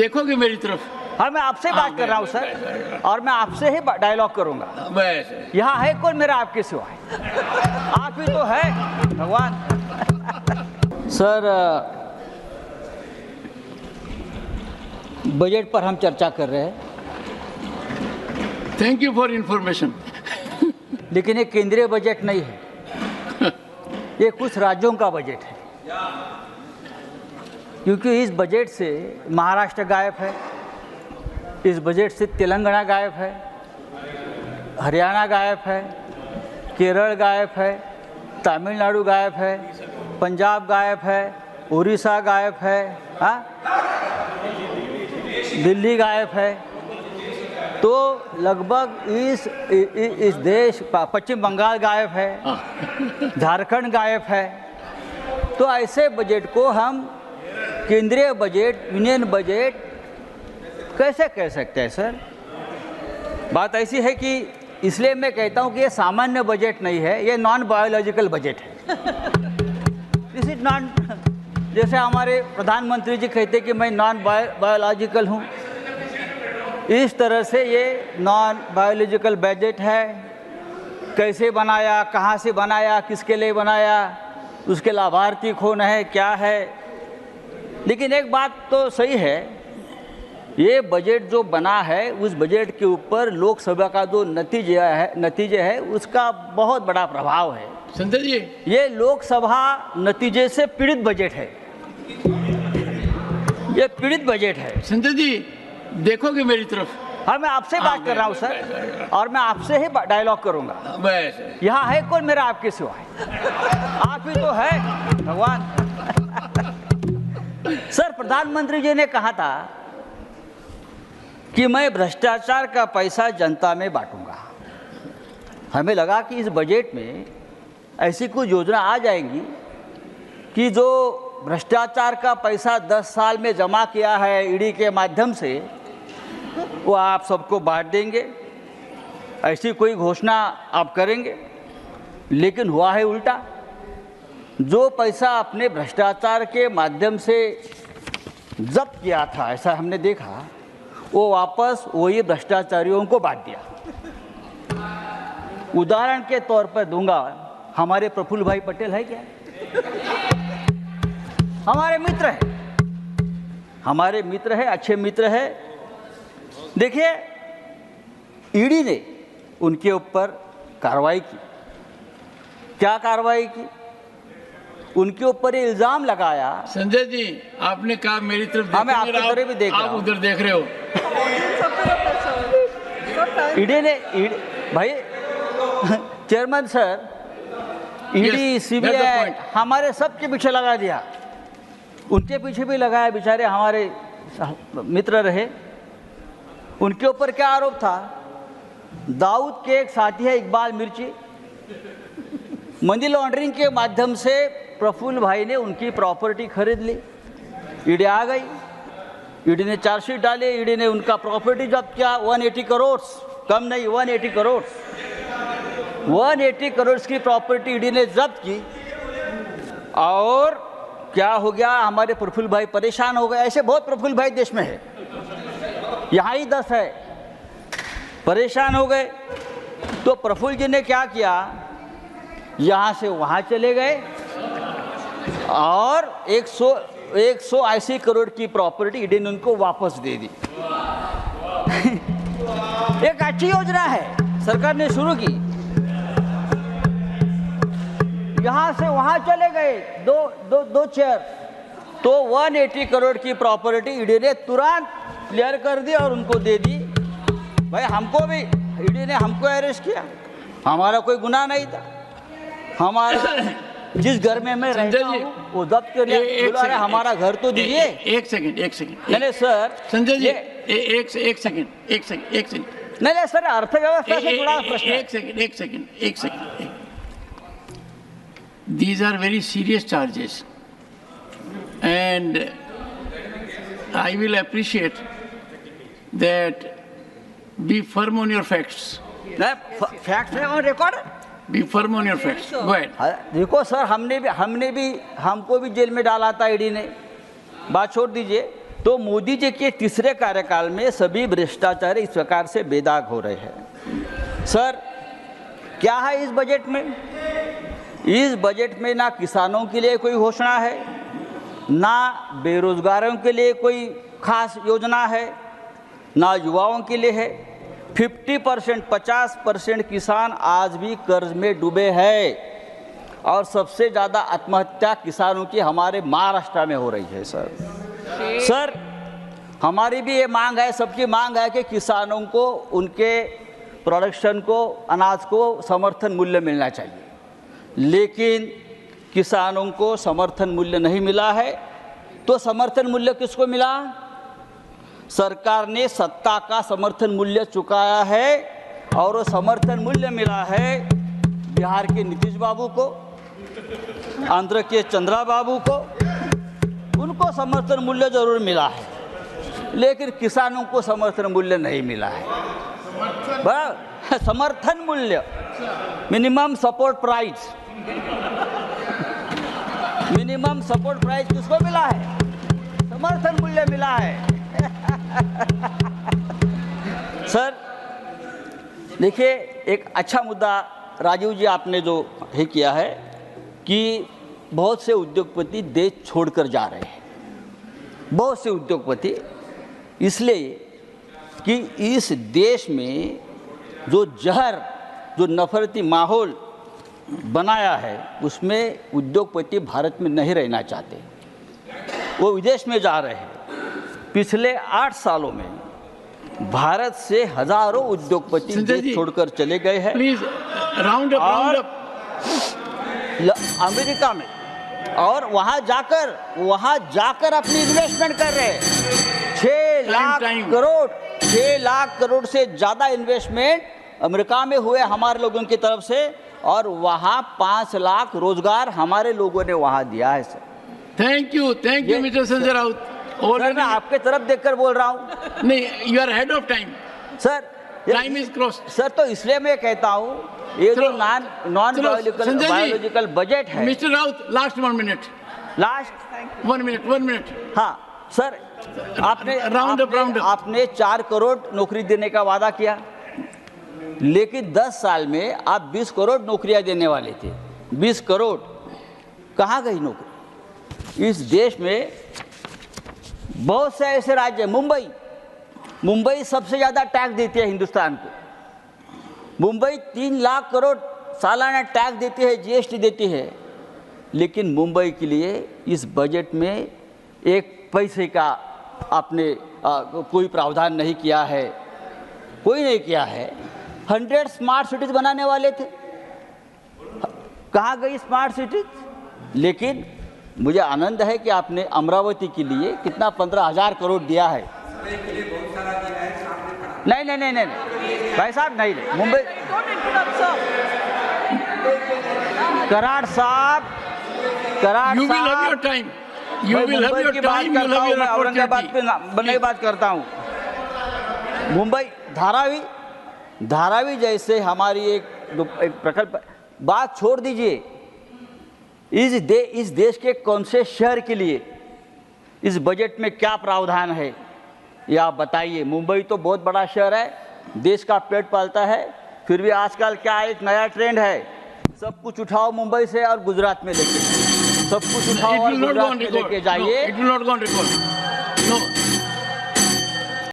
देखोगे मेरी तरफ? हाँ, मैं आपसे बात कर रहा हूँ सर, और मैं आपसे ही डायलॉग करूंगा। बस यहाँ है कौन मेरा आपके सिवा? आप ही तो है भगवान। सर, बजट पर हम चर्चा कर रहे हैं, थैंक यू फॉर इंफॉर्मेशन। लेकिन ये केंद्रीय बजट नहीं है, ये कुछ राज्यों का बजट है। क्योंकि इस बजट से महाराष्ट्र गायब है, इस बजट से तेलंगाना गायब है, हरियाणा गायब है, केरल गायब है, तमिलनाडु गायब है, पंजाब गायब है, उड़ीसा गायब है, हाँ, दिल्ली गायब है। तो लगभग इस देश, पश्चिम बंगाल गायब है, झारखंड गायब है। तो ऐसे बजट को हम केंद्रीय बजट, यूनियन बजट कैसे कह सकते हैं सर? बात ऐसी है कि इसलिए मैं कहता हूं कि ये सामान्य बजट नहीं है, ये नॉन बायोलॉजिकल बजट है। दिस इज नॉन, जैसे हमारे प्रधानमंत्री जी कहते हैं कि मैं नॉन बायोलॉजिकल हूं, इस तरह से ये नॉन बायोलॉजिकल बजट है। कैसे बनाया, कहाँ से बनाया, किसके लिए बनाया, उसके लाभार्थी कौन है, क्या है। लेकिन एक बात तो सही है, ये बजट जो बना है उस बजट के ऊपर लोकसभा का जो नतीजे है उसका बहुत बड़ा प्रभाव है। संजय जी, ये लोकसभा नतीजे से पीड़ित बजट है, ये पीड़ित बजट है। संजय जी, देखोगे मेरी तरफ? हाँ, मैं आपसे बात कर रहा हूँ सर, और मैं आपसे ही डायलॉग करूंगा। बस यहाँ है कौन मेरा आपके सिवा? आप ही तो है भगवान। सर, प्रधानमंत्री जी ने कहा था कि मैं भ्रष्टाचार का पैसा जनता में बांटूंगा। हमें लगा कि इस बजट में ऐसी कोई योजना आ जाएगी कि जो भ्रष्टाचार का पैसा 10 साल में जमा किया है ईडी के माध्यम से, वो आप सबको बांट देंगे, ऐसी कोई घोषणा आप करेंगे। लेकिन हुआ है उल्टा। जो पैसा अपने भ्रष्टाचार के माध्यम से जब्त किया था, ऐसा हमने देखा, वो वापस वही भ्रष्टाचारियों को बांट दिया। उदाहरण के तौर पर दूंगा, हमारे प्रफुल्ल भाई पटेल है क्या? हमारे मित्र है, हमारे मित्र है, अच्छे मित्र है। देखिए, ईडी ने उनके ऊपर कार्रवाई की। क्या कार्रवाई की? उनके ऊपर ये इल्जाम लगाया। संजय जी, आपने कहा मेरी तरफ हाँ, मैं आपकी तरफ भी देख रहा हूं। आप उधर देख रहे हो। ईडी ने, भाई चेयरमैन सर, ईडी, सीबीआई हमारे सबके पीछे लगा दिया, उनके पीछे भी लगाया। बेचारे हमारे मित्र रहे। उनके ऊपर क्या आरोप था? दाऊद के एक साथी है इकबाल मिर्ची, मनी लॉन्ड्रिंग के माध्यम से प्रफुल्ल भाई ने उनकी प्रॉपर्टी खरीद ली। ईडी आ गई, ईडी ने चार्जशीट डाले, ईडी ने उनका प्रॉपर्टी जब्त किया। 180 करोड़, कम नहीं, 180 करोड़, 180 करोड़ की प्रॉपर्टी ईडी ने जब्त की। और क्या हो गया? हमारे प्रफुल्ल भाई परेशान हो गए। ऐसे बहुत प्रफुल्ल भाई देश में है, यहाँ ही 10 है, परेशान हो गए। तो प्रफुल्ल जी ने क्या किया? यहाँ से वहाँ चले गए और 180 करोड़ की प्रॉपर्टी ईडी ने उनको वापस दे दी। एक अच्छी योजना है, सरकार ने शुरू की। यहाँ से वहाँ चले गए, दो चेयर, तो 180 करोड़ की प्रॉपर्टी ईडी ने तुरंत क्लियर कर दी और उनको दे दी। भाई हमको भी ईडी ने हमको अरेस्ट किया, हमारा कोई गुनाह नहीं था। हमारा जिस घर में मैं रहता हूँ वो जब्त कर लिया। बोला अरे हमारा घर तो दीजिए। एक सेकंड नहीं सर, संजय जी, एक सेकंड नहीं सर, अर्थव्यवस्था से जुड़ा प्रश्न। एक second. These are very serious charges, and I will appreciate that. Be firm on your facts. Facts है on record. Be firm on your facts. Go ahead. देखो सर, हमको भी जेल में डाला था ईडी ने, बात छोड़ दीजिए। तो मोदी जी के तीसरे कार्यकाल में सभी भ्रष्टाचार इस प्रकार से बेदाग हो रहे हैं। सर, क्या है इस बजट में? इस बजट में ना किसानों के लिए कोई घोषणा है, ना बेरोजगारों के लिए कोई खास योजना है, ना युवाओं के लिए है। 50% 50% किसान आज भी कर्ज में डूबे हैं और सबसे ज़्यादा आत्महत्या किसानों की हमारे महाराष्ट्र में हो रही है। सर, हमारी भी ये मांग है, सबकी मांग है कि किसानों को उनके प्रोडक्शन को, अनाज को समर्थन मूल्य मिलना चाहिए, लेकिन किसानों को समर्थन मूल्य नहीं मिला है। तो समर्थन मूल्य किसको मिला? सरकार ने सत्ता का समर्थन मूल्य चुकाया है और वो समर्थन मूल्य मिला है बिहार के नीतीश बाबू को, आंध्र के चंद्रा बाबू को। उनको समर्थन मूल्य जरूर मिला है, लेकिन किसानों को समर्थन मूल्य नहीं मिला है। समर्थन मूल्य, minimum support price, minimum support price किसको मिला है? समर्थन मूल्य मिला है। सर, देखिए, एक अच्छा मुद्दा राजीव जी आपने जो है किया है कि बहुत से उद्योगपति देश छोड़कर जा रहे हैं। बहुत से उद्योगपति इसलिए कि इस देश में जो जहर, जो नफरती माहौल बनाया है, उसमें उद्योगपति भारत में नहीं रहना चाहते, वो विदेश में जा रहे हैं। पिछले 8 सालों में भारत से हजारों उद्योगपति देश छोड़कर चले गए हैं। प्लीज राउंड अप अमेरिका में, और वहां जाकर अपनी इन्वेस्टमेंट कर रहे हैं। 6 लाख करोड़ से ज्यादा इन्वेस्टमेंट अमेरिका में हुए हमारे लोगों की तरफ से, और वहां 5 लाख रोजगार हमारे लोगों ने वहां दिया है। Sir, thank you mister Sanjay Raut. Sir, मैं आपके तरफ देखकर बोल रहा हूँ। नहीं, you are head of time. Sir, time is crossed. Sir, तो इसलिए मैं कहता हूँ ये जो नॉन बायोलॉजिकल बजट है। Mister Raut, last 1 minute. Last 1 minute. हाँ सर, राउंड अप। आपने 4 करोड़ नौकरी देने का वादा किया, लेकिन 10 साल में आप 20 करोड़ नौकरियां देने वाले थे। 20 करोड़ कहाँ गई नौकरी? इस देश में बहुत से ऐसे राज्य, मुंबई सबसे ज़्यादा टैक्स देती है हिंदुस्तान को। मुंबई 3 लाख करोड़ सालाना टैक्स देती है, जीएसटी देती है, लेकिन मुंबई के लिए इस बजट में एक पैसे का आपने कोई प्रावधान नहीं किया है, कोई नहीं किया है। 100 स्मार्ट सिटीज बनाने वाले थे, कहाँ गई स्मार्ट सिटीज? लेकिन मुझे आनंद है कि आपने अमरावती के लिए कितना 15,000 करोड़ दिया है। नहीं भाई साहब, नहीं मुंबई, कराड़ साहब, You will have your time. You will have your time. You will have your Aurangabad पे बनने की बात करता हूँ। मुंबई धारावी जैसे हमारी एक प्रकल्प, बात छोड़ दीजिए। इस देश के कौन से शहर के लिए इस बजट में क्या प्रावधान है, ये आप बताइए। मुंबई तो बहुत बड़ा शहर है, देश का पेट पालता है, फिर भी आजकल क्या एक नया ट्रेंड है, सब कुछ उठाओ मुंबई से और गुजरात में लेके, सब कुछ उठाओ और गुजरात में लेके जाइए। It will not go on record.